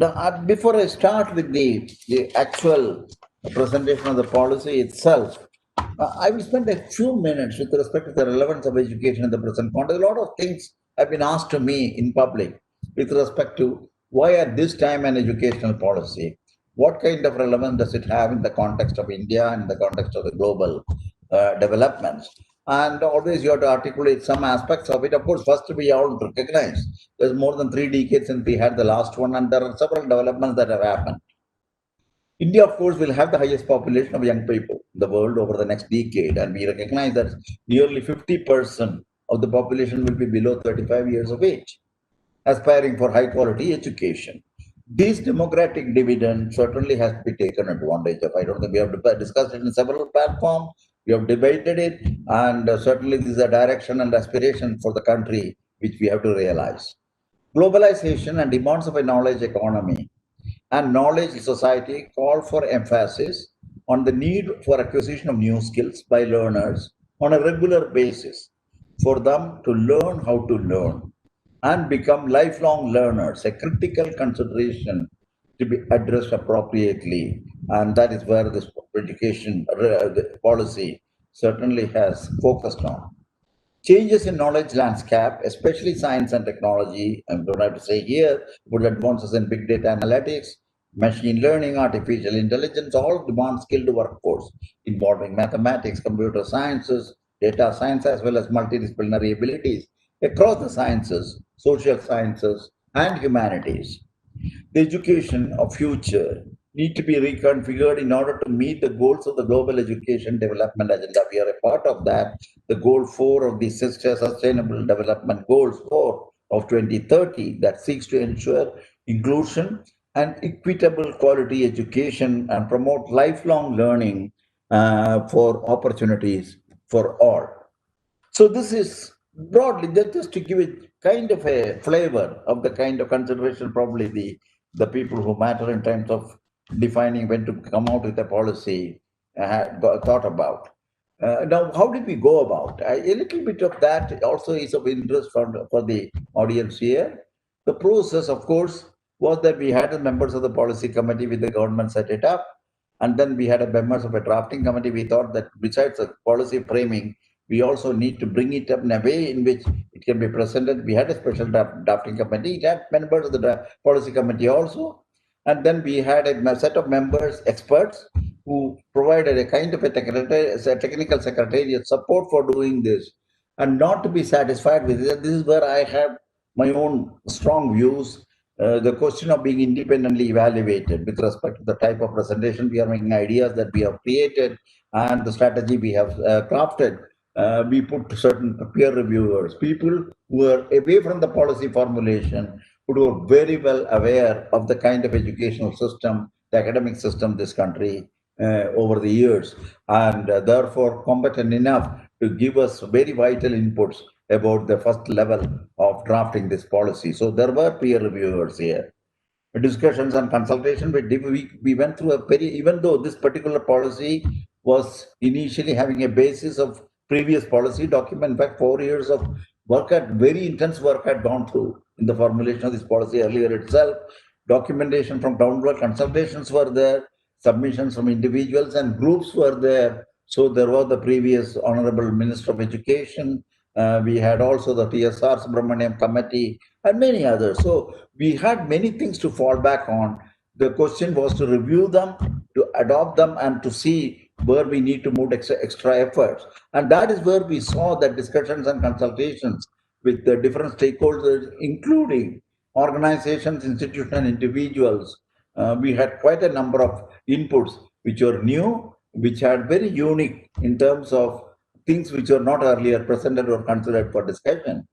Now, before I start with the actual presentation of the policy itself, I will spend a few minutes with respect to the relevance of education in the present context. A lot of things have been asked to me in public with respect to why at this time an educational policy, what kind of relevance does it have in the context of India and the context of the global developments. And always you have to articulate some aspects of it. Of course, first we all recognize there's more than 3 decades since we had the last one, and there are several developments that have happened. India, of course, will have the highest population of young people in the world over the next decade, and we recognize that nearly 50% of the population will be below 35 years of age, aspiring for high quality education. This democratic dividend certainly has to be taken advantage of. I don't think we have discussed it in several platforms. We have debated it, and certainly this is a direction and aspiration for the country which we have to realize. Globalization and demands of a knowledge economy and knowledge society call for emphasis on the need for acquisition of new skills by learners on a regular basis for them to learn how to learn and become lifelong learners, a critical consideration to be addressed appropriately. And that is where this education policy certainly has focused on. Changes in knowledge landscape, especially science and technology, I don't have to say here, but advances in big data analytics, machine learning, artificial intelligence, all demand skilled workforce involving mathematics, computer sciences, data science, as well as multidisciplinary abilities across the sciences, social sciences, and humanities. The education of future need to be reconfigured in order to meet the goals of the global education development agenda. We are a part of that. The goal 4 of the Sustainable Development Goals 4 of 2030 that seeks to ensure inclusion and equitable quality education and promote lifelong learning for opportunities for all. So this is broadly just to give it kind of a flavor of the kind of consideration probably the people who matter in terms of defining when to come out with a policy thought about. Now, how did we go about? A little bit of that also is of interest for the audience here. The process, of course, was that we had the members of the policy committee with the government set it up. And then we had a members of a drafting committee. We thought that besides the policy framing, we also need to bring it up in a way in which it can be presented. We had a special drafting committee. It had members of the policy committee also. And then we had a set of members, experts, who provided a kind of a technical secretariat support for doing this. And not to be satisfied with it, this is where I have my own strong views. The question of being independently evaluated with respect to the type of presentation we are making, ideas that we have created, and the strategy we have crafted. We put certain peer reviewers, people who are away from the policy formulation, who are very well aware of the kind of educational system, the academic system this country over the years, and therefore competent enough to give us very vital inputs about the first level of drafting this policy. So there were peer reviewers here. Discussions and consultation, we went through a very, even though this particular policy was initially having a basis of previous policy document, in fact, 4 years of work, very intense work had gone through in the formulation of this policy earlier itself. Documentation from downward consultations were there, submissions from individuals and groups were there. So there was the previous Honorable Minister of Education. We had also the TSR Subramaniam Committee and many others. So we had many things to fall back on. The question was to review them, to adopt them, and to see where we need to move extra efforts. And that is where we saw that discussions and consultations with the different stakeholders, including organizations, institutions, and individuals. We had quite a number of inputs which were new, which had very unique in terms of things which were not earlier presented or considered for discussion.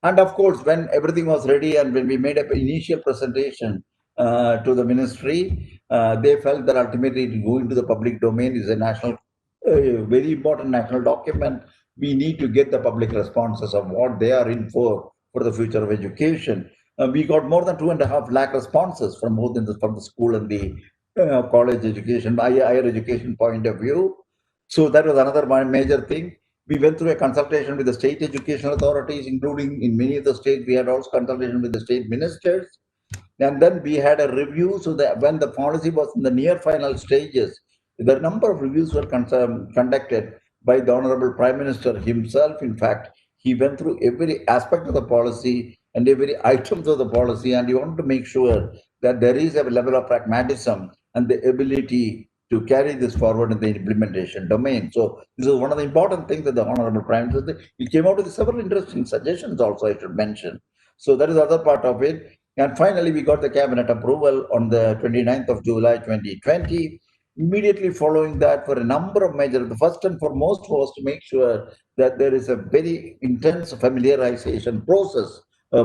And of course, when everything was ready and when we made an initial presentation to the ministry, they felt that ultimately to go into the public domain is a national, very important national document. We need to get the public responses of what they are in for the future of education. We got more than 2.5 lakh responses from both from the school and the college education, higher education point of view. So that was another major thing. We went through a consultation with the state education authorities, including in many of the states, we had also consultation with the state ministers. And then we had a review. So that when the policy was in the near final stages, the number of reviews were conducted by the Honorable Prime Minister himself. In fact, he went through every aspect of the policy and every items of the policy, and he wanted to make sure that there is a level of pragmatism and the ability to carry this forward in the implementation domain. So this is one of the important things that the Honorable Prime Minister, he came out with several interesting suggestions also, I should mention. So that is the other part of it. And finally, we got the cabinet approval on the 29th of July 2020. Immediately following that, for a number of measures, the first and foremost was to make sure that there is a very intense familiarization process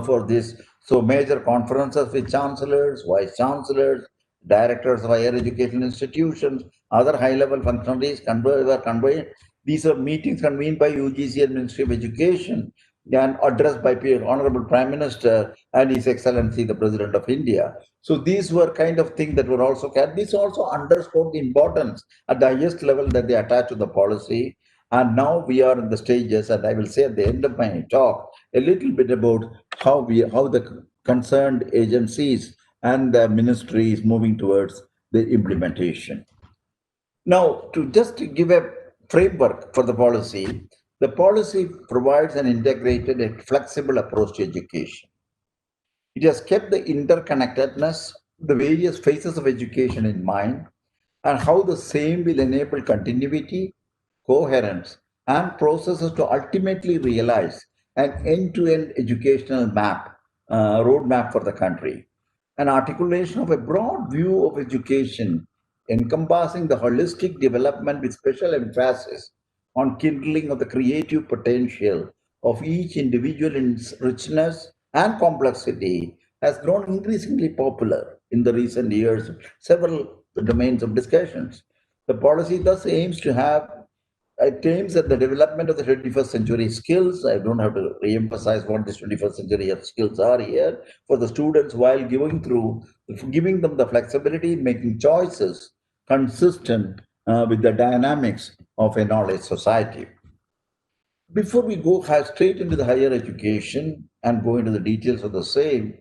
for this. So major conferences with chancellors, vice chancellors, directors of higher education institutions, other high-level functionaries were convened. These are meetings convened by UGC and Ministry of Education and addressed by Honorable Prime Minister and His Excellency the President of India. So these were kind of things that were also carried. This also underscored the importance at the highest level that they attach to the policy. And now we are in the stages, and I will say at the end of my talk a little bit about how the concerned agencies and the ministry is moving towards the implementation. Now, to just to give a framework for the policy provides an integrated and flexible approach to education. It has kept the interconnectedness, the various phases of education in mind, and how the same will enable continuity, coherence, and processes to ultimately realize an end-to-end educational roadmap for the country. An articulation of a broad view of education encompassing the holistic development with special emphasis on kindling of the creative potential of each individual in its richness and complexity has grown increasingly popular in the recent years, several domains of discussions. The policy thus aims to have it aims at the development of the 21st century skills. I don't have to re-emphasize what these 21st century skills are here for the students while giving them the flexibility in making choices consistent with the dynamics of a knowledge society. Before we go straight into the higher education and go into the details of the same,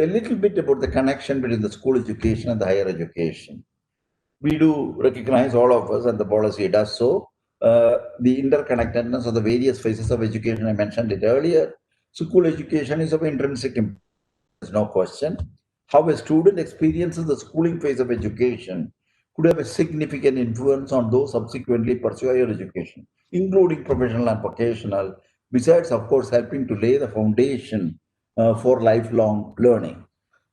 a little bit about the connection between the school education and the higher education. We do recognize, all of us, and the policy does so, the interconnectedness of the various phases of education. I mentioned it earlier. School education is of intrinsic importance, there is no question. How a student experiences the schooling phase of education could have a significant influence on those subsequently pursue higher education, including professional and vocational, besides, of course, helping to lay the foundation for lifelong learning.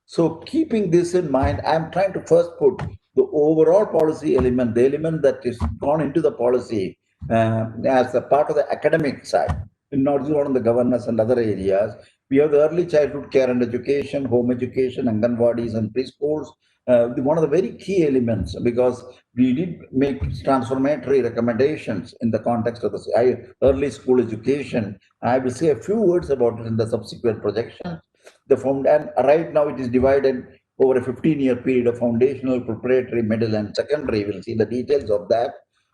So, keeping this in mind, I'm trying to first put the overall policy element, the element that is gone into the policy as a part of the academic side, not just on the governance and other areas. We have the early childhood care and education, home education, Anganwadis and preschools. One of the very key elements, because we did make transformatory recommendations in the context of the early school education. I will say a few words about it in the subsequent projections. And right now it is divided over a 15-year period of foundational, preparatory, middle, and secondary. We'll see the details of that.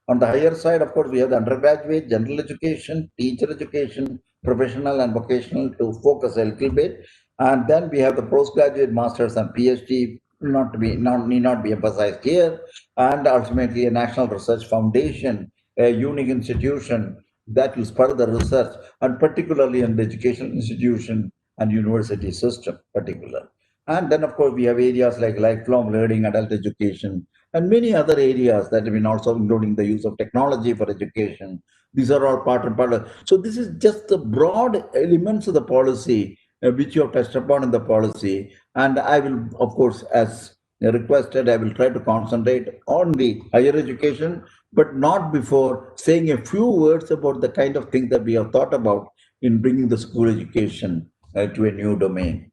On the higher side, of course, we have the undergraduate, general education, teacher education, professional and vocational to focus a little bit. And then we have the postgraduate, masters, and PhD, need not be emphasized here. And ultimately, a national research foundation, a unique institution that will spur the research, and particularly in the educational institution and university system particular. And then, of course, we have areas like lifelong learning, adult education, and many other areas that have been also including the use of technology for education. These are all part and part of. So this is just the broad elements of the policy which you have touched upon in the policy. And I will, of course, as requested, I will try to concentrate on the higher education, but not before saying a few words about the kind of things that we have thought about in bringing the school education to a new domain.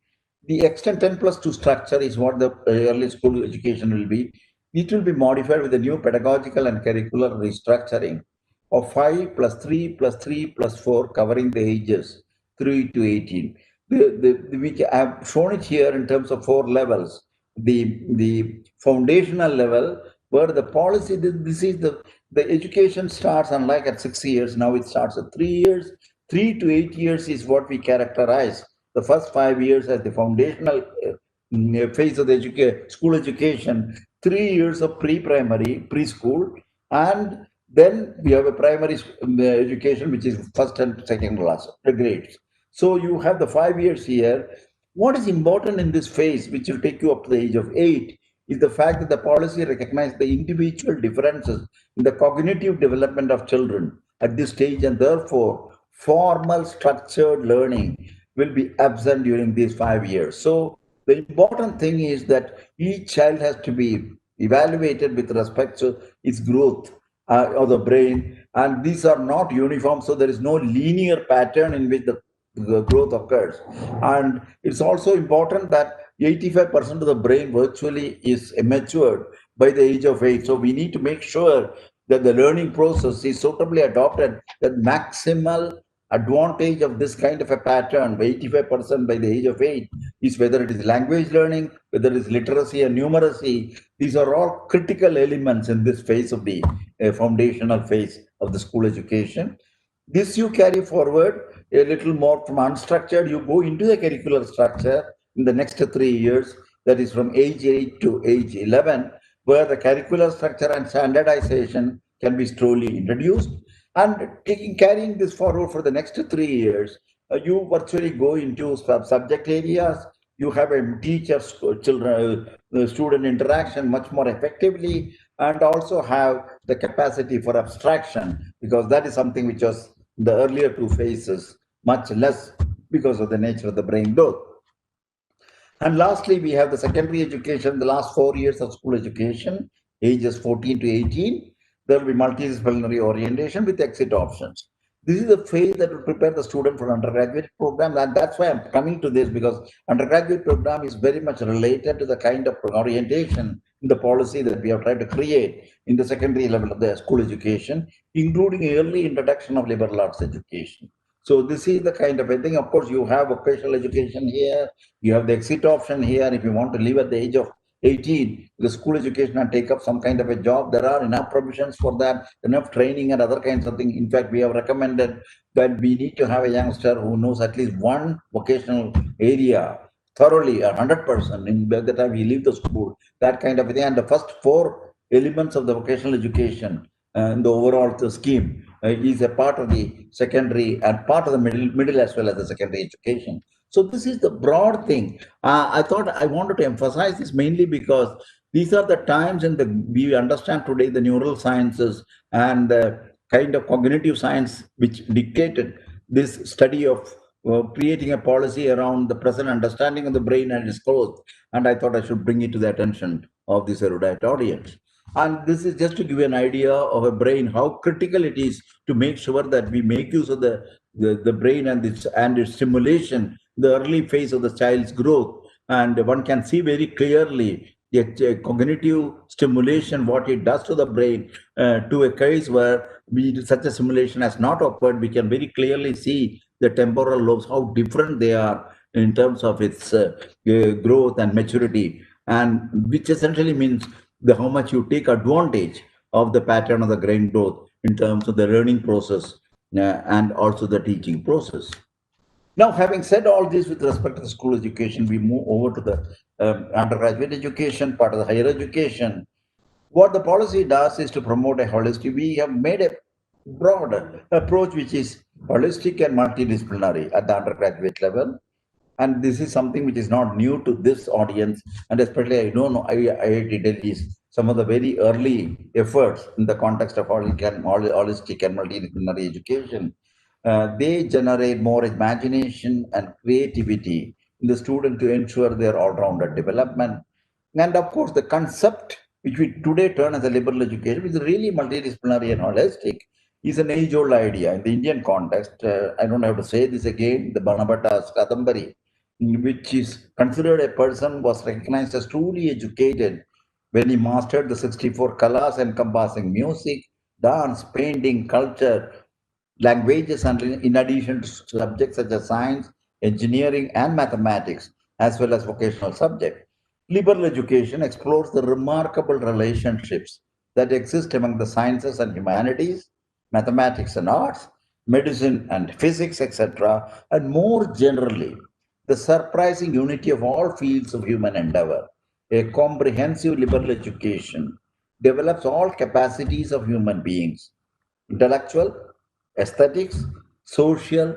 The extent 10 plus 2 structure is what the early school education will be. It will be modified with a new pedagogical and curricular restructuring of 5 plus 3 plus 3 plus 4, covering the ages 3 to 18. I have shown it here in terms of 4 levels. The foundational level, where the policy, this is the education starts, unlike at 6 years, now it starts at 3 years. 3 to 8 years is what we characterize the first 5 years as the foundational phase of the school education, 3 years of pre-primary, preschool, and then we have a primary education, which is first and second class, the grades. So you have the 5 years here. What is important in this phase, which will take you up to the age of 8, is the fact that the policy recognizes the individual differences in the cognitive development of children at this stage, and therefore formal structured learning will be absent during these 5 years. So the important thing is that each child has to be evaluated with respect to its growth of the brain, and these are not uniform, so there is no linear pattern in which the growth occurs. And it's also important that 85% of the brain virtually is matured by the age of 8. So we need to make sure that the learning process is suitably adopted, that maximal advantage of this kind of a pattern by 85% by the age of 8 is whether it is language learning, whether it is literacy and numeracy. These are all critical elements in this phase of the foundational phase of the school education. This you carry forward a little more from unstructured, you go into the curricular structure in the next 3 years, that is from age 8 to age 11, where the curricular structure and standardization can be slowly introduced. And carrying this forward for the next 3 years, you virtually go into subject areas. You have a teacher children student interaction much more effectively, and also have the capacity for abstraction, because that is something which was the earlier two phases much less because of the nature of the brain growth. And lastly, we have the secondary education, the last 4 years of school education, ages 14 to 18. There will be multidisciplinary orientation with exit options. This is the phase that will prepare the student for undergraduate program. And that's why I'm coming to this, because undergraduate program is very much related to the kind of orientation in the policy that we have tried to create in the secondary level of the school education, including early introduction of liberal arts education. So this is the kind of a thing. Of course, you have vocational education here, you have the exit option here. If you want to leave at the age of 18, the school education and take up some kind of a job, there are enough provisions for that, enough training and other kinds of things. In fact, we have recommended that we need to have a youngster who knows at least one vocational area thoroughly, 100% in by the time he leaves the school, that kind of a thing. And the first 4 elements of the vocational education in the overall scheme is a part of the secondary and part of the middle as well as the secondary education. So this is the broad thing. I thought I wanted to emphasize this mainly because these are the times in the we understand today the neural sciences and the kind of cognitive science which dictated this study of creating a policy around the present understanding of the brain and its growth. And I thought I should bring it to the attention of this erudite audience. And this is just to give you an idea of a brain, how critical it is to make sure that we make use of the brain and its stimulation, the early phase of the child's growth. And one can see very clearly the cognitive stimulation, what it does to the brain, to a case where such a stimulation has not occurred. We can very clearly see the temporal lobes, how different they are in terms of its growth and maturity, and which essentially means how much you take advantage of the pattern of the brain growth in terms of the learning process and also the teaching process. Now, having said all this with respect to the school education, we move over to the undergraduate education, part of the higher education. What the policy does is to promote a holistic. We have made a broad approach which is holistic and multidisciplinary at the undergraduate level. And this is something which is not new to this audience, and especially I don't know IIT Delhi's some of the very early efforts in the context of holistic and multidisciplinary education. They generate more imagination and creativity in the student to ensure their all-rounded development. And of course, the concept which we today term as a liberal education, which is really multidisciplinary and holistic, is an age-old idea in the Indian context. I don't have to say this again. The Banabhatta's Kadambari, which is considered a person was recognized as truly educated when he mastered the 64 kalas encompassing music, dance, painting, culture, languages, and in addition to subjects such as science, engineering, and mathematics, as well as vocational subjects. Liberal education explores the remarkable relationships that exist among the sciences and humanities, mathematics and arts, medicine and physics, etc., and more generally, the surprising unity of all fields of human endeavor. A comprehensive liberal education develops all capacities of human beings: intellectual, aesthetics, social,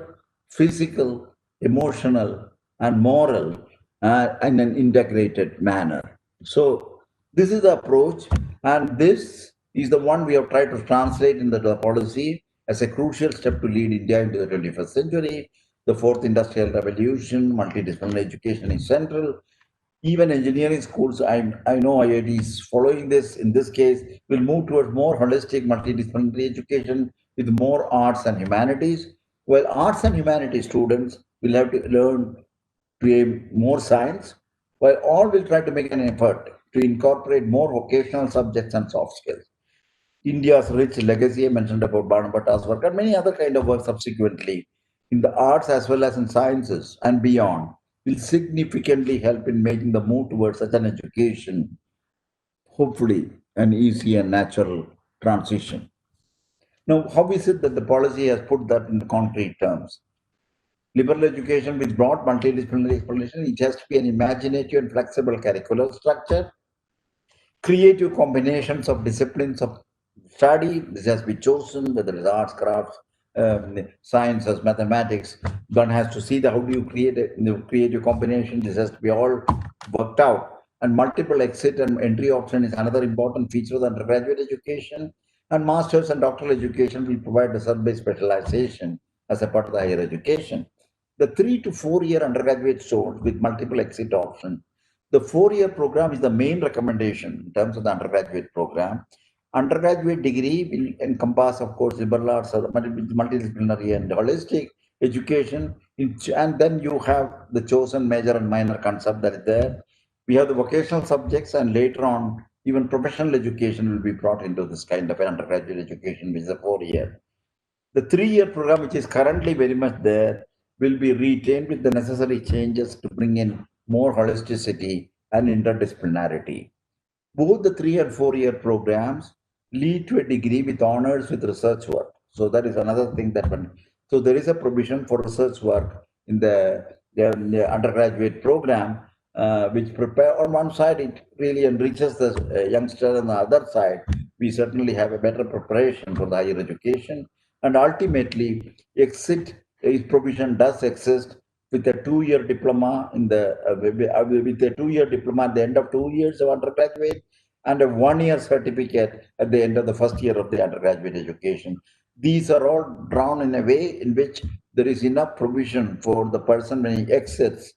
physical, emotional, and moral in an integrated manner. So, this is the approach, and this is the one we have tried to translate into the policy as a crucial step to lead India into the 21st century. The fourth industrial revolution, multidisciplinary education is central. Even engineering schools, I know IITs following this, in this case, will move towards more holistic multidisciplinary education with more arts and humanities. While arts and humanities students will have to learn to aim more science, while all will try to make an effort to incorporate more vocational subjects and soft skills. India's rich legacy, I mentioned about Bhanabhatta's work and many other kind of work subsequently in the arts as well as in sciences and beyond, will significantly help in making the move towards such an education, hopefully an easy and natural transition. Now, how is it that the policy has put that in concrete terms? Liberal education with broad multidisciplinary exploration, it has to be an imaginative and flexible curricular structure, creative combinations of disciplines of study. This has been chosen, whether it's arts, crafts, sciences, mathematics. One has to see the how do you create a creative combination. This has to be all worked out. And multiple exit and entry option is another important feature of the undergraduate education. And master's and doctoral education will provide a sub-based specialization as a part of the higher education. The 3 to 4 year undergraduate course with multiple exit options, the 4 year program is the main recommendation in terms of the undergraduate program. Undergraduate degree will encompass, of course, liberal arts, multidisciplinary and holistic education. And then you have the chosen major and minor concept that is there. We have the vocational subjects, and later on, even professional education will be brought into this kind of an undergraduate education, which is a 4 year. The 3 year program, which is currently very much there, will be retained with the necessary changes to bring in more holisticity and interdisciplinarity. Both the 3 and 4 year programs lead to a degree with honors with research work. So that is another thing that one. So there is a provision for research work in the undergraduate program, which prepare on one side it really enriches the youngster, on the other side we certainly have a better preparation for the higher education, and ultimately exit provision does exist with a 2 year diploma in the with a 2 year diploma at the end of 2 years of undergraduate, and a 1 year certificate at the end of the first year of the undergraduate education. These are all drawn in a way in which there is enough provision for the person when he exits,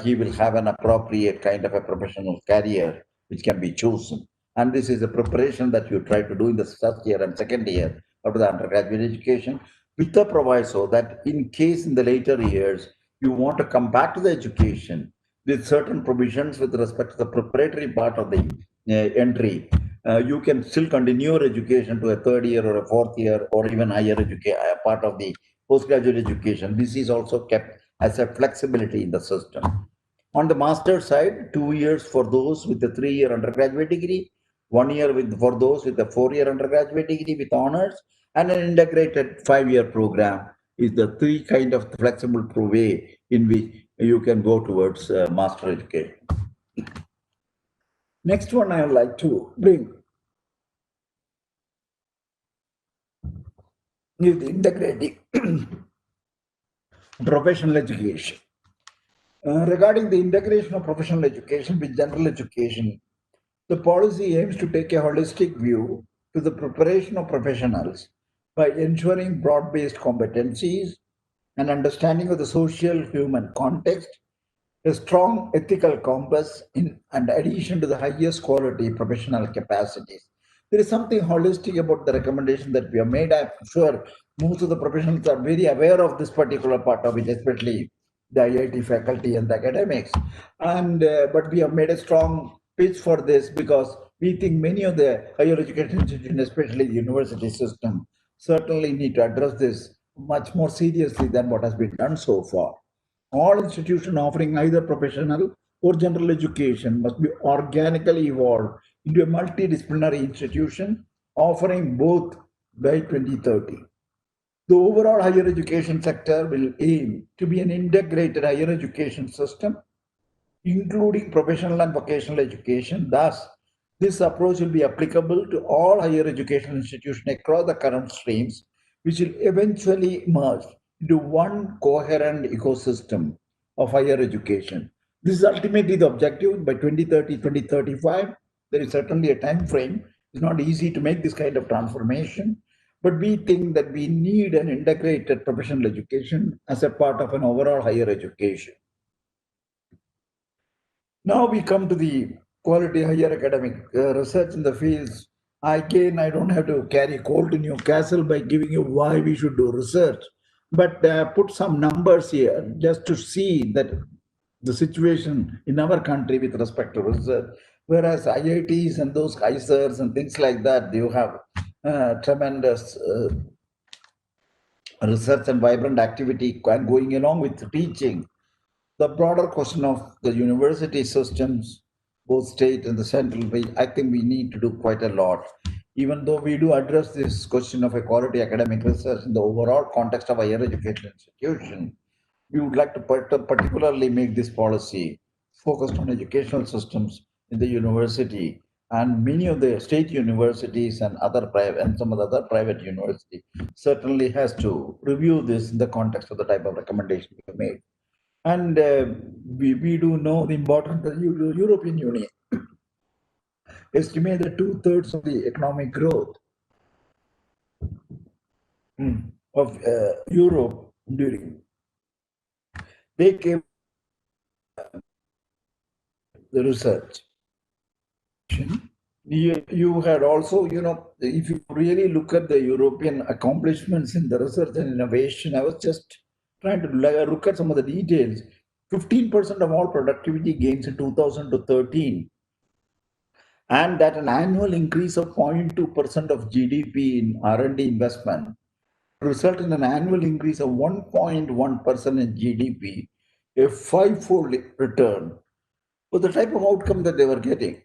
he will have an appropriate kind of a professional career which can be chosen. And this is a preparation that you try to do in the first year and second year of the undergraduate education, with the proviso that in case in the later years you want to come back to the education with certain provisions with respect to the preparatory part of the entry, you can still continue your education to a third year or a fourth year or even higher education part of the postgraduate education. This is also kept as a flexibility in the system. On the master side, 2 years for those with the 3 year undergraduate degree, 1 year for those with the 4 year undergraduate degree with honors, and an integrated 5 year program is the three kind of flexible way in which you can go towards master education. Next one I would like to bring is the integrating professional education. Regarding the integration of professional education with general education, the policy aims to take a holistic view to the preparation of professionals by ensuring broad-based competencies and understanding of the social human context, a strong ethical compass in and addition to the highest quality professional capacities. There is something holistic about the recommendation that we have made. I'm sure most of the professionals are very aware of this particular part of it, especially the IIT faculty and the academics. And but we have made a strong pitch for this because we think many of the higher education institutions, especially the university system, certainly need to address this much more seriously than what has been done so far. All institutions offering either professional or general education must be organically evolved into a multidisciplinary institution offering both by 2030. The overall higher education sector will aim to be an integrated higher education system, including professional and vocational education. Thus, this approach will be applicable to all higher education institutions across the current streams, which will eventually merge into one coherent ecosystem of higher education. This is ultimately the objective by 2030, 2035. There is certainly a time frame. It's not easy to make this kind of transformation, but we think that we need an integrated professional education as a part of an overall higher education. Now we come to the quality higher academic research in the fields. Again, I don't have to carry coal to Newcastle by giving you why we should do research, but put some numbers here just to see that the situation in our country with respect to research. Whereas IITs and those Kaisers and things like that, you have tremendous research and vibrant activity going along with teaching. The broader question of the university systems, both state and the central, I think we need to do quite a lot. Even though we do address this question of a quality academic research in the overall context of higher education institution, we would like to particularly make this policy focused on educational systems in the university, and many of the state universities and other private and some of the other private universities certainly has to review this in the context of the type of recommendation we made. And we do know the importance of the European Union estimate that two-thirds of the economic growth of Europe during they came the research. You had also, if you really look at the European accomplishments in the research and innovation, I was just trying to look at some of the details. 15% of all productivity gains in 2000 to 13, and that an annual increase of 0.2% of GDP in R&D investment result in an annual increase of 1.1% in GDP, a five-fold return for the type of outcome that they were getting.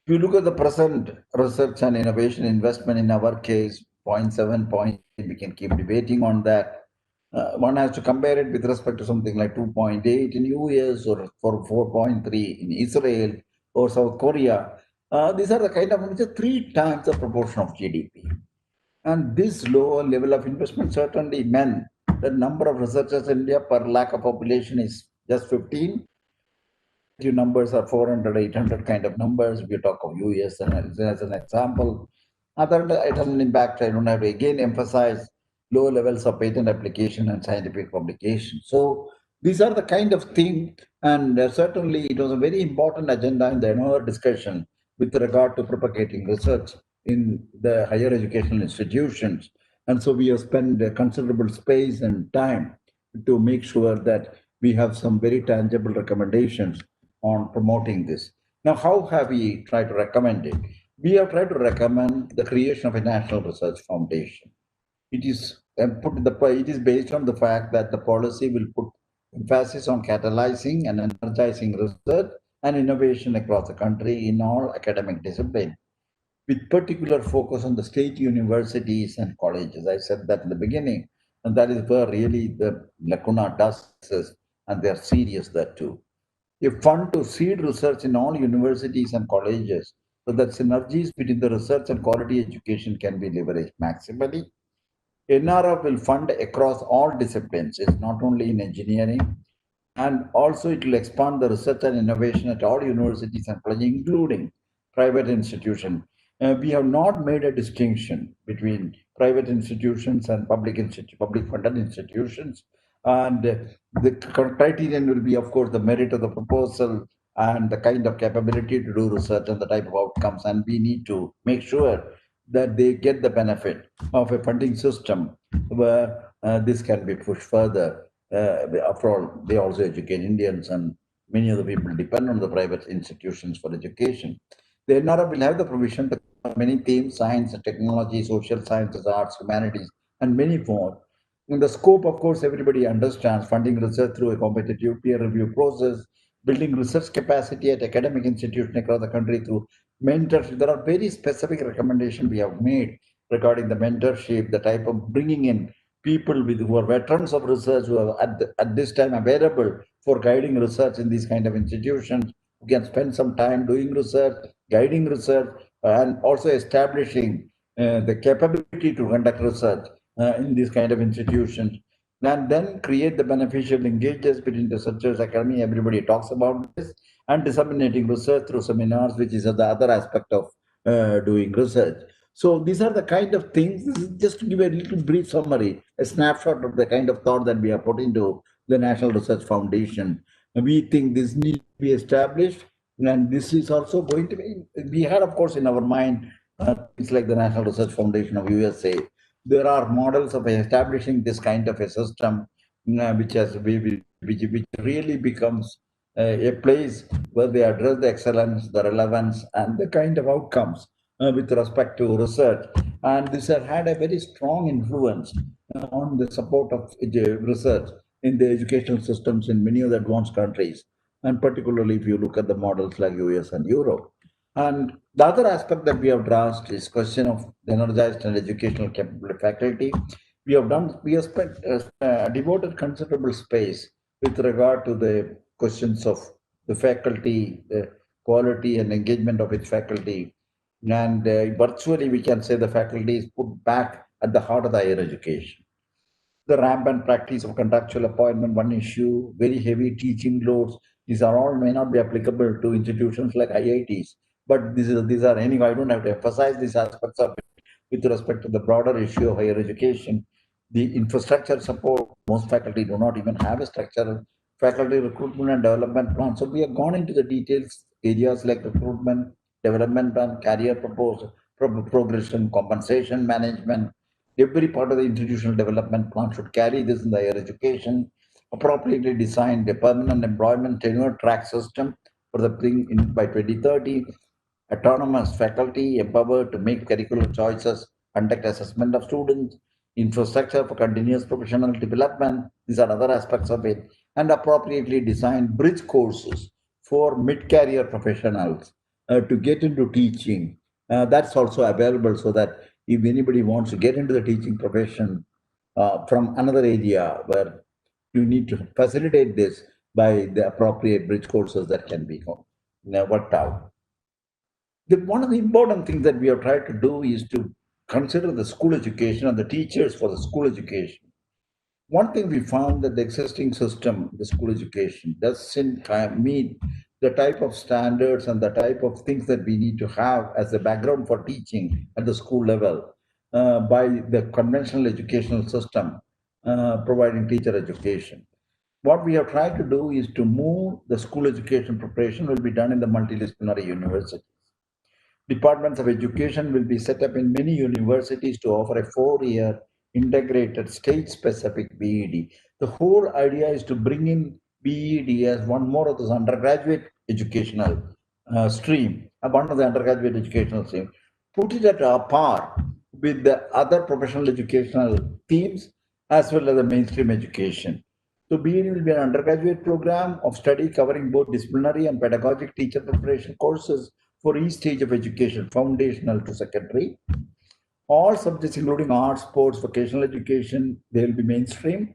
If you look at the present research and innovation investment in our case, 0.7, we can keep debating on that. One has to compare it with respect to something like 2.8 in US or for 4.3 in Israel or South Korea. These are the kind of just 3 times the proportion of GDP. And this lower level of investment certainly meant the number of researchers in India per lakh of population is just 15. Numbers are 400, 800 kind of numbers. If you talk of US and as an example, other item impact, I don't have to again emphasize low levels of patent application and scientific publication. So these are the kind of thing, and certainly it was a very important agenda in the another discussion with regard to propagating research in the higher educational institutions. And so we have spent a considerable space and time to make sure that we have some very tangible recommendations on promoting this. Now, how have we tried to recommend it? We have tried to recommend the creation of a national research foundation. It is it is based on the fact that the policy will put emphasis on catalyzing and energizing research and innovation across the country in all academic disciplines, with particular focus on the state universities and colleges. I said that in the beginning, and that is where really the lacuna does exist, and they are serious there too. A fund to seed research in all universities and colleges so that synergies between the research and quality education can be leveraged maximally. NRF will fund across all disciplines. It's not only in engineering, and also it will expand the research and innovation at all universities and colleges, including private institutions. We have not made a distinction between private institutions and public funded institutions. And the criterion will be, of course, the merit of the proposal and the kind of capability to do research and the type of outcomes. And we need to make sure that they get the benefit of a funding system where this can be pushed further. After all, they also educate Indians, and many of the people depend on the private institutions for education. The NRF will have the provision to cover many themes: science and technology, social sciences, arts, humanities, and many more. In the scope, of course, everybody understands funding research through a competitive peer review process, building research capacity at academic institutions across the country through mentorship. There are very specific recommendations we have made regarding the mentorship, the type of bringing in people who are veterans of research, who are at this time available for guiding research in these kind of institutions, who can spend some time doing research, guiding research, and also establishing the capability to conduct research in these kind of institutions, and then create the beneficial linkages between researchers, academy, everybody talks about this, and disseminating research through seminars, which is the other aspect of doing research. So these are the kind of things. This is just to give a little brief summary, a snapshot of the kind of thought that we are put into the National Research Foundation. We think this needs to be established, and this is also going to be. We had, of course, in our mind things like the National Research Foundation of USA. There are models of establishing this kind of a system, which really becomes a place where they address the excellence, the relevance, and the kind of outcomes with respect to research. And this has had a very strong influence on the support of research in the educational systems in many of the advanced countries, and particularly if you look at the models like US and Europe. And the other aspect that we have addressed is question of energized and educational capable faculty. We have spent devoted considerable space with regard to the questions of the faculty, the quality and engagement of its faculty. And virtually, we can say the faculty is put back at the heart of the higher education. The rampant practice of contractual appointment, one issue, very heavy teaching loads, these are all may not be applicable to institutions like IITs. But these are anyway, I don't have to emphasize these aspects of it with respect to the broader issue of higher education. The infrastructure support, most faculty do not even have a structural faculty recruitment and development plan. So we have gone into the details, areas like recruitment, development plan, career proposal, progression, compensation management. Every part of the institutional development plan should carry this in the higher education, appropriately designed a permanent employment tenure track system for the thing by 2030, autonomous faculty empowered to make curricular choices, conduct assessment of students, infrastructure for continuous professional development. These are other aspects of it, and appropriately designed bridge courses for mid-career professionals to get into teaching. That's also available so that if anybody wants to get into the teaching profession from another area where you need to facilitate this by the appropriate bridge courses that can be worked out. One of the important things that we have tried to do is to consider the school education and the teachers for the school education. One thing we found that the existing system, the school education, doesn't meet the type of standards and the type of things that we need to have as a background for teaching at the school level by the conventional educational system providing teacher education. What we have tried to do is to move the school education preparation will be done in the multidisciplinary universities. Departments of education will be set up in many universities to offer a 4-year integrated state-specific BEd. The whole idea is to bring in BEd as one more of those undergraduate educational stream, one of the undergraduate educational stream, put it at a par with the other professional educational themes as well as the mainstream education. So BEd will be an undergraduate program of study covering both disciplinary and pedagogic teacher preparation courses for each stage of education, foundational to secondary. All subjects, including arts, sports, vocational education, they will be mainstream.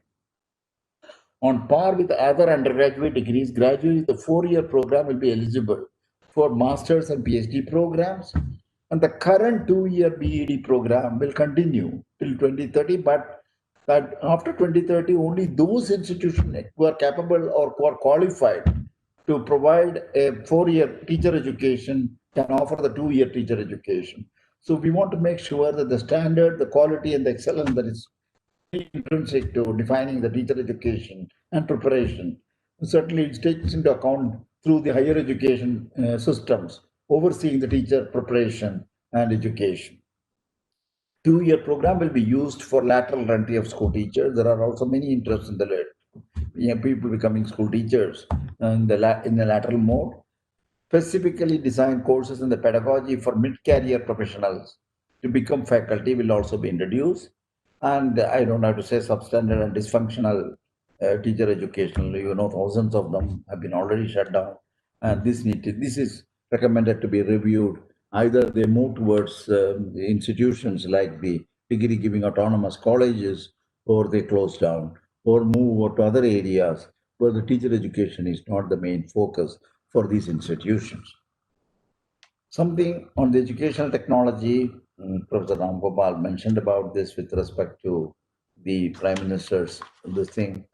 On par with other undergraduate degrees, gradually the 4-year program will be eligible for master's and PhD programs. And the current 2-year BEd program will continue till 2030, but that after 2030, only those institutions who are capable or who are qualified to provide a 4-year teacher education can offer the 2-year teacher education. So we want to make sure that the standard, the quality, and the excellence that is intrinsic to defining the teacher education and preparation. Certainly, it takes into account through the higher education systems overseeing the teacher preparation and education. 2-year program will be used for lateral entry of school teachers. There are also many interests in the people becoming school teachers in the lateral mode. Specifically designed courses in the pedagogy for mid-career professionals to become faculty will also be introduced. And I don't have to say substandard and dysfunctional teacher educational, thousands of them have been already shut down. And this is recommended to be reviewed. Either they move towards institutions like the degree giving autonomous colleges or they close down or move to other areas where the teacher education is not the main focus for these institutions. Something on the educational technology, Professor Ram Gopal mentioned about this with respect to the Prime Minister's this thing.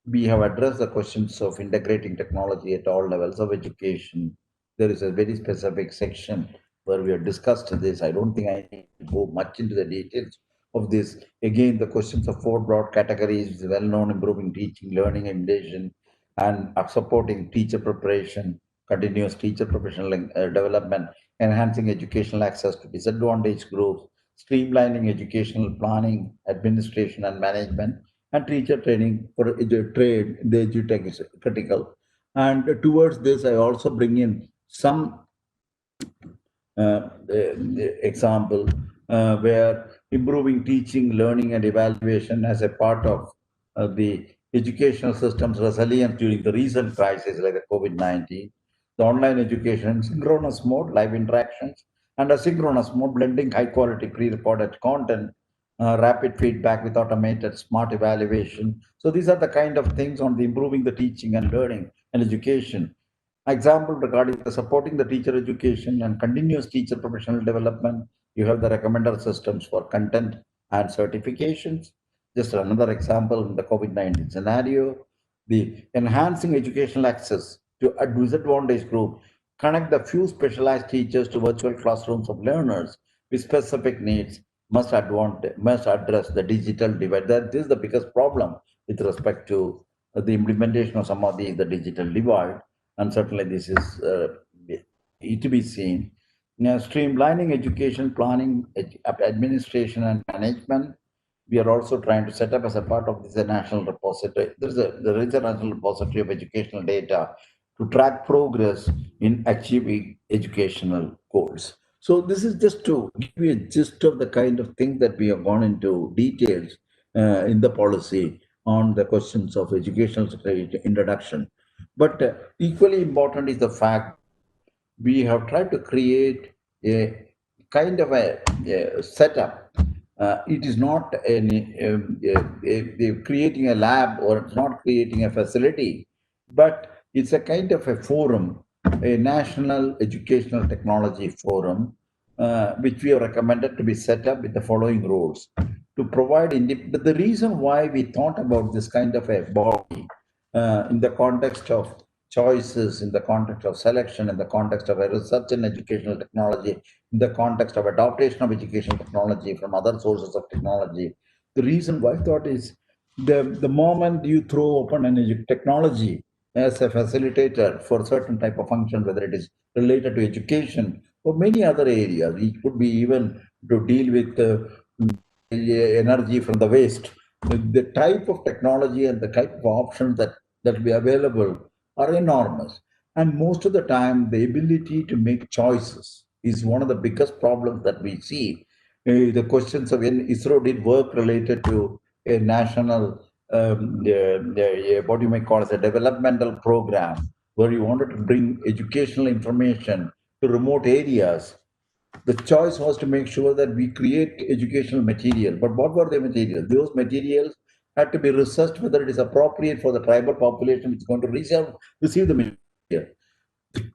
We have addressed the questions of integrating technology at all levels of education. There is a very specific section where we have discussed this. I don't think I need to go much into the details of this. Again, the questions of four broad categories, well known: improving teaching, learning, imitation, and supporting teacher preparation, continuous teacher professional development, enhancing educational access to disadvantaged groups, streamlining educational planning, administration, and management, and teacher training for the trade, the edutech is critical. And towards this, I also bring in some example where improving teaching, learning, and evaluation as a part of the educational system's resilience during the recent crisis like the COVID-19, the online education, synchronous mode, live interactions, and asynchronous mode, blending high quality pre-recorded content, rapid feedback with automated smart evaluation. So these are the kind of things on the improving the teaching and learning and education. Example regarding the supporting the teacher education and continuous teacher professional development, you have the recommender systems for content and certifications. Just another example in the COVID-19 scenario, the enhancing educational access to a disadvantaged group, connect the few specialized teachers to virtual classrooms of learners with specific needs, must address the digital divide. That is the biggest problem with respect to the implementation of some of the digital divide, and certainly this is to be seen. Now, streamlining education planning, administration, and management. We are also trying to set up as a part of this a national repository. There is a national repository of educational data to track progress in achieving educational goals. So this is just to give you a gist of the kind of thing that we have gone into details in the policy on the questions of educational introduction. But equally important is the fact we have tried to create a kind of a setup. It is not creating a lab, or it's not creating a facility, but it's a kind of a forum, a national educational technology forum, which we have recommended to be set up with the following rules to provide. The reason why we thought about this kind of a body in the context of choices, in the context of selection, in the context of a research in educational technology, in the context of adaptation of educational technology from other sources of technology. The reason why I thought is the moment you throw open an technology as a facilitator for certain type of function, whether it is related to education or many other areas, it could be even to deal with energy from the waste. The type of technology and the type of options that will be available are enormous. And most of the time, the ability to make choices is one of the biggest problems that we see. The questions of when ISRO did work related to a national, what you may call as a developmental program, where you wanted to bring educational information to remote areas. The choice was to make sure that we create educational material. But what were the materials? Those materials had to be researched whether it is appropriate for the tribal population which is going to receive the material.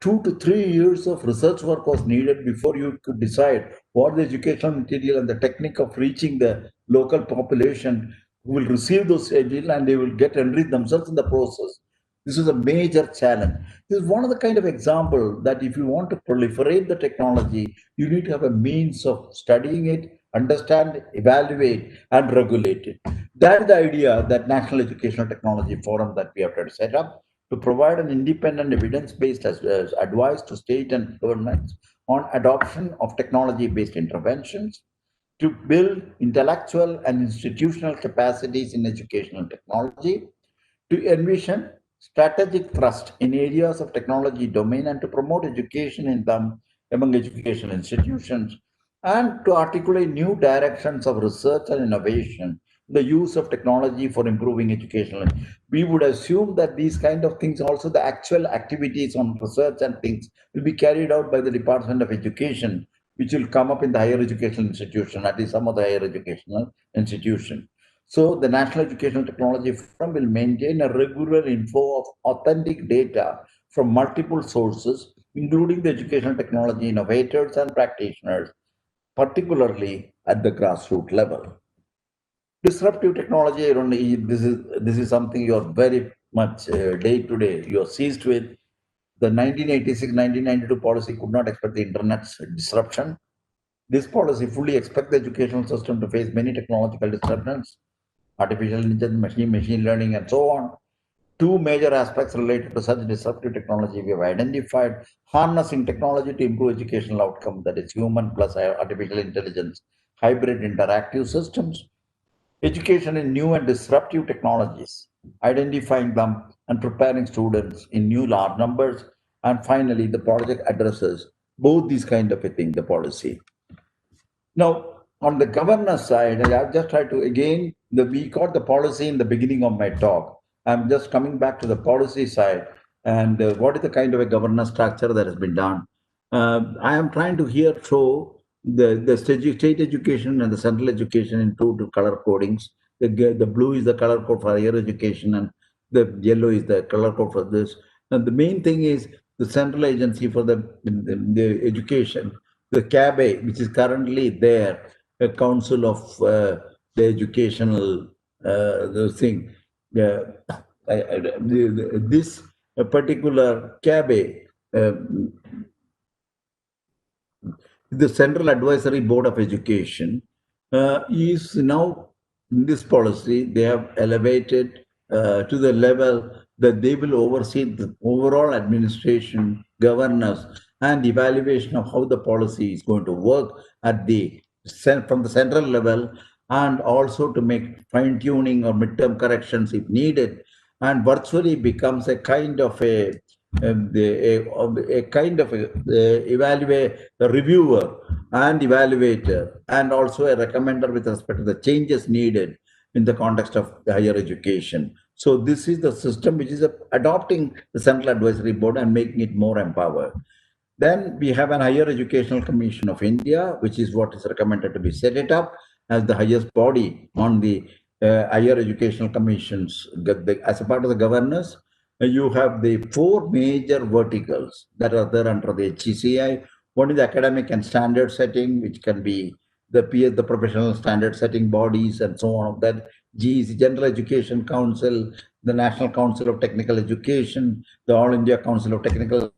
2 to 3 years of research work was needed before you could decide what the educational material and the technique of reaching the local population who will receive those material, and they will get enriched themselves in the process. This is a major challenge. This is one of the kind of example that if you want to proliferate the technology, you need to have a means of studying it, understand, evaluate, and regulate it. That is the idea that National Educational Technology Forum that we have tried to set up to provide an independent evidence-based as advice to state and governments on adoption of technology-based interventions, to build intellectual and institutional capacities in educational technology, to envision strategic thrust in areas of technology domain and to promote education in them among educational institutions, and to articulate new directions of research and innovation, the use of technology for improving educational. We would assume that these kind of things, also the actual activities on research and things, will be carried out by the Department of Education, which will come up in the higher educational institution, at least some of the higher educational institution. So the National Educational Technology Forum will maintain a regular inflow of authentic data from multiple sources, including the educational technology innovators and practitioners, particularly at the grassroots level. Disruptive technology, I don't know, this is something you're very much day to day. You're seized with. The 1986-1992 policy could not expect the internet's disruption. This policy fully expects the educational system to face many technological disruptions, artificial intelligence, machine learning, and so on. Two major aspects related to such disruptive technology we have identified: harnessing technology to improve educational outcome, that is human plus artificial intelligence, hybrid interactive systems, education in new and disruptive technologies, identifying them and preparing students in new large numbers. And finally, the project addresses both these kind of a thing, the policy. Now, on the governance side, I've just tried to again, we got the policy in the beginning of my talk. I'm just coming back to the policy side and what is the kind of a governance structure that has been done. I am trying to here show the state education and the central education in two color codings. The blue is the color code for higher education and the yellow is the color code for this. And the main thing is the central agency for the education, the CABE, which is currently there, a council of the educational the thing. This particular CABE, the Central Advisory Board of Education, is now in this policy, they have elevated to the level that they will oversee the overall administration, governance, and evaluation of how the policy is going to work at the from the central level, and also to make fine tuning or midterm corrections if needed, and virtually becomes a kind of a kind of a reviewer and evaluator, and also a recommender with respect to the changes needed in the context of higher education. So this is the system which is adopting the Central Advisory Board and making it more empowered. Then we have an Higher Educational Commission of India, which is what is recommended to be set it up as the highest body on the higher educational commissions. As a part of the governance, you have the four major verticals that are there under the HCCI. One is the academic and standard setting, which can be the professional standard setting bodies and so on. Then GEC, General Education Council, the National Council of Technical Education, the All India Council of Technical,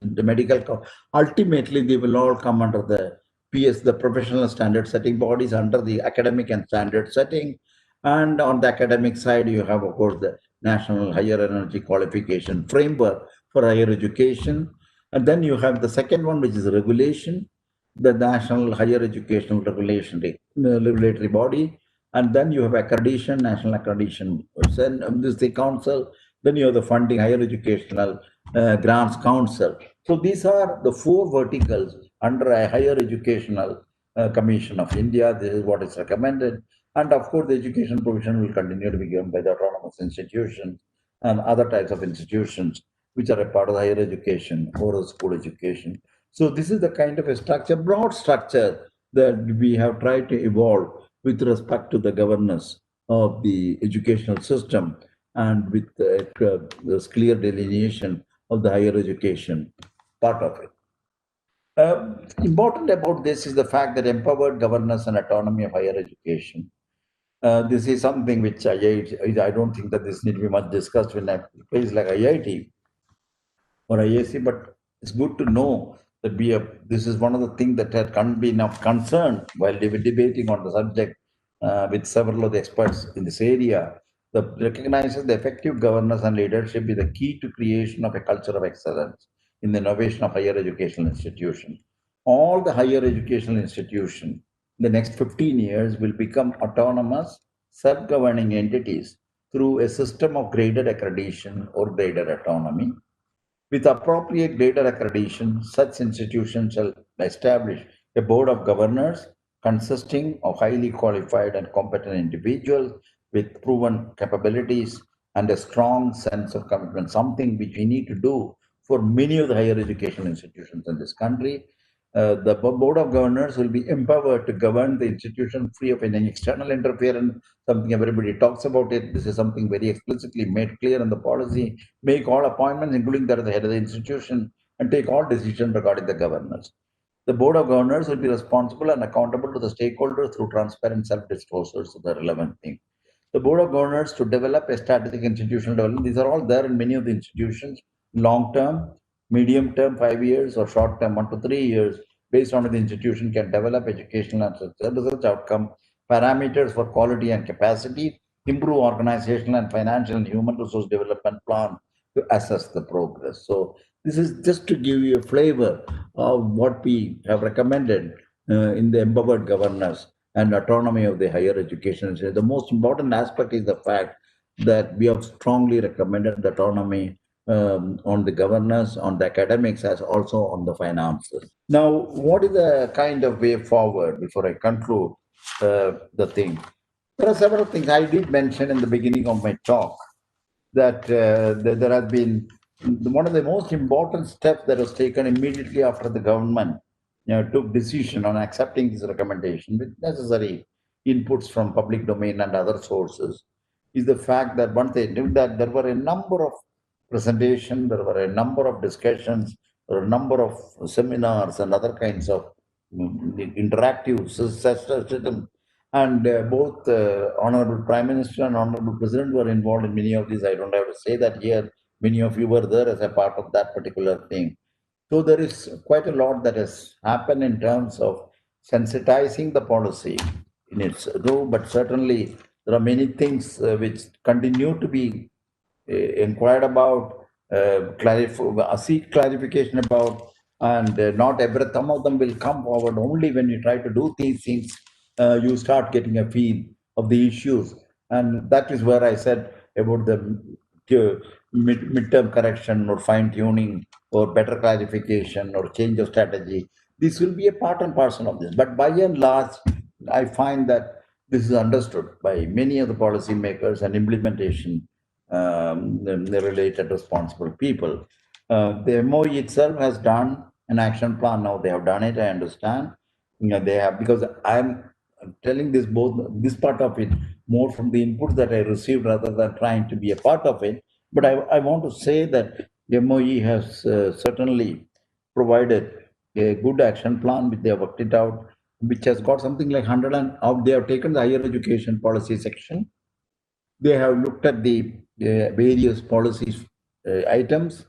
the medical. Ultimately, they will all come under the PS, the professional standard setting bodies under the academic and standard setting. And on the academic side, you have, of course, the National Higher Energy Qualification Framework for higher education. And then you have the second one, which is regulation, the National Higher Educational Regulatory Body. And then you have accreditation, national accreditation. This is the council. Then you have the funding, higher educational grants council. So these are the four verticals under a higher educational commission of India. This is what is recommended. And of course, the education provision will continue to be given by the autonomous institutions and other types of institutions which are a part of the higher education or school education. So this is the kind of a structure, broad structure, that we have tried to evolve with respect to the governance of the educational system and with this clear delineation of the higher education part of it. Important about this is the fact that empowered governance and autonomy of higher education. This is something which I don't think that this need to be much discussed when a place like IIT or IAC, but it's good to know that this is one of the things that had been of concern while they were debating on the subject with several of the experts in this area. The recognizes the effective governance and leadership is the key to creation of a culture of excellence in the innovation of higher educational institutions. All the higher educational institutions in the next 15 years will become autonomous, self-governing entities through a system of graded accreditation or graded autonomy. With appropriate data accreditation, such institutions shall establish a board of governors consisting of highly qualified and competent individuals with proven capabilities and a strong sense of commitment, something which we need to do for many of the higher educational institutions in this country. The board of governors will be empowered to govern the institution free of any external interference. Something everybody talks about it. This is something very explicitly made clear in the policy. Make all appointments, including that of the head of the institution, and take all decisions regarding the governors. The board of governors will be responsible and accountable to the stakeholders through transparent self-disclosures of the relevant thing. The board of governors to develop a strategic institutional development. These are all there in many of the institutions, long term, medium term, 5 years, or short term, 1 to 3 years, based on the institution can develop educational and research outcome, parameters for quality and capacity, improve organizational and financial and human resource development plan to assess the progress. So this is just to give you a flavor of what we have recommended in the empowered governance and autonomy of the higher education. So the most important aspect is the fact that we have strongly recommended the autonomy on the governance, on the academics, as also on the finances. Now, what is the kind of way forward before I conclude the thing? There are several things I did mention in the beginning of my talk that there has been one of the most important steps that was taken immediately after the government took decision on accepting this recommendation with necessary inputs from public domain and other sources is the fact that once they did that, there were a number of presentations, there were a number of discussions, there were a number of seminars and other kinds of interactive systems. And both Honorable Prime Minister and Honorable President were involved in many of these. I don't have to say that here. Many of you were there as a part of that particular thing. So there is quite a lot that has happened in terms of sensitizing the policy in its role, but certainly there are many things which continue to be inquired about, seek clarification about, and not every some of them will come forward only when you try to do these things. You start getting a feel of the issues, and that is where I said about the midterm correction or fine tuning or better clarification or change of strategy. This will be a part and parcel of this, but by and large, I find that this is understood by many of the policymakers and implementation the related responsible people. The MOE itself has done an action plan. Now they have done it. I understand. They have, because I'm telling this both this part of it more from the input that I received rather than trying to be a part of it. But I want to say that the MOE has certainly provided a good action plan which they have worked it out, which has got something like 100 and they have taken the higher education policy section. They have looked at the various policies items.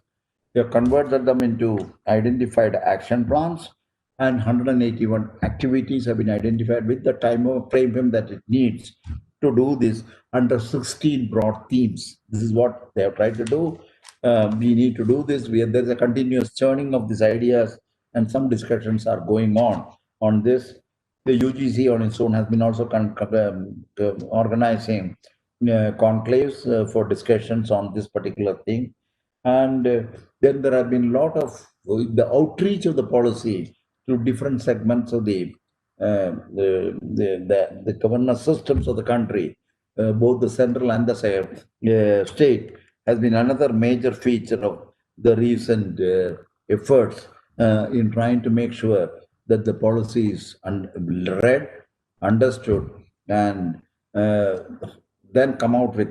They have converted them into identified action plans, and 181 activities have been identified with the time frame that it needs to do this under 16 broad themes. This is what they have tried to do. We need to do this. There's a continuous churning of these ideas, and some discussions are going on this. The UGC on its own has been also organizing conclaves for discussions on this particular thing. And then there have been a lot of the outreach of the policy to different segments of the governance systems of the country, both the central and the state, has been another major feature of the recent efforts in trying to make sure that the policy is read, understood, and then come out with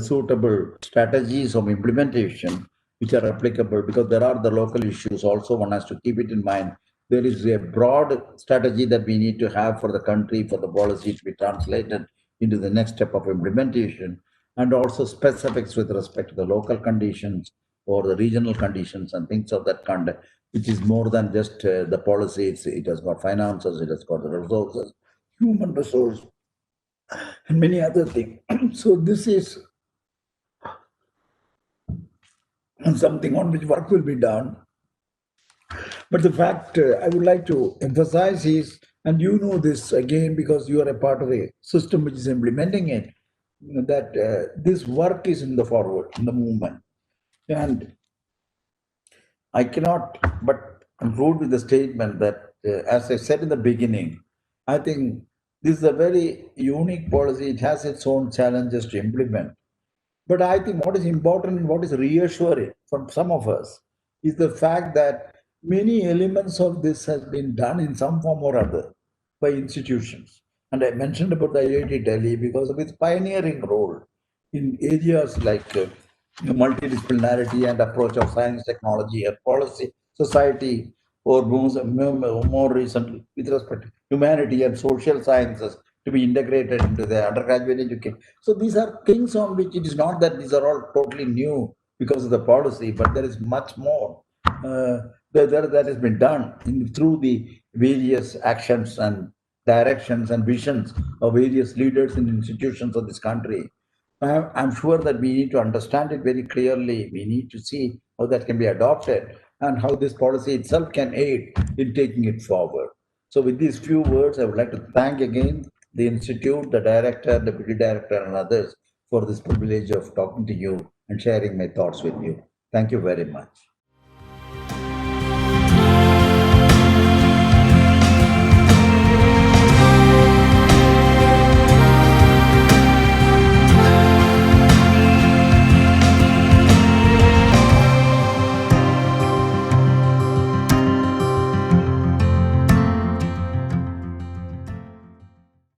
suitable strategies of implementation which are applicable, because there are the local issues also. One has to keep it in mind. There is a broad strategy that we need to have for the country, for the policy to be translated into the next step of implementation, and also specifics with respect to the local conditions or the regional conditions and things of that kind, which is more than just the policy. It has got finances, it has got the resources, human resource, and many other things. So this is something on which work will be done. But the fact I would like to emphasize is, and you know this again because you are a part of a system which is implementing it, that this work is in the forward, in the movement. And I cannot but conclude with the statement that, as I said in the beginning, I think this is a very unique policy. It has its own challenges to implement. But I think what is important and what is reassuring for some of us is the fact that many elements of this has been done in some form or other by institutions. And I mentioned about the IIT Delhi because of its pioneering role in areas like multidisciplinarity and approach of science, technology, and policy, society, or more recently, with respect to humanity and social sciences to be integrated into the undergraduate education. So these are things on which it is not that these are all totally new because of the policy, but there is much more that has been done through the various actions and directions and visions of various leaders and institutions of this country. I'm sure that we need to understand it very clearly. We need to see how that can be adopted and how this policy itself can aid in taking it forward. So, with these few words, I would like to thank again the Institute, the director, deputy director, and others for this privilege of talking to you and sharing my thoughts with you. Thank you very much.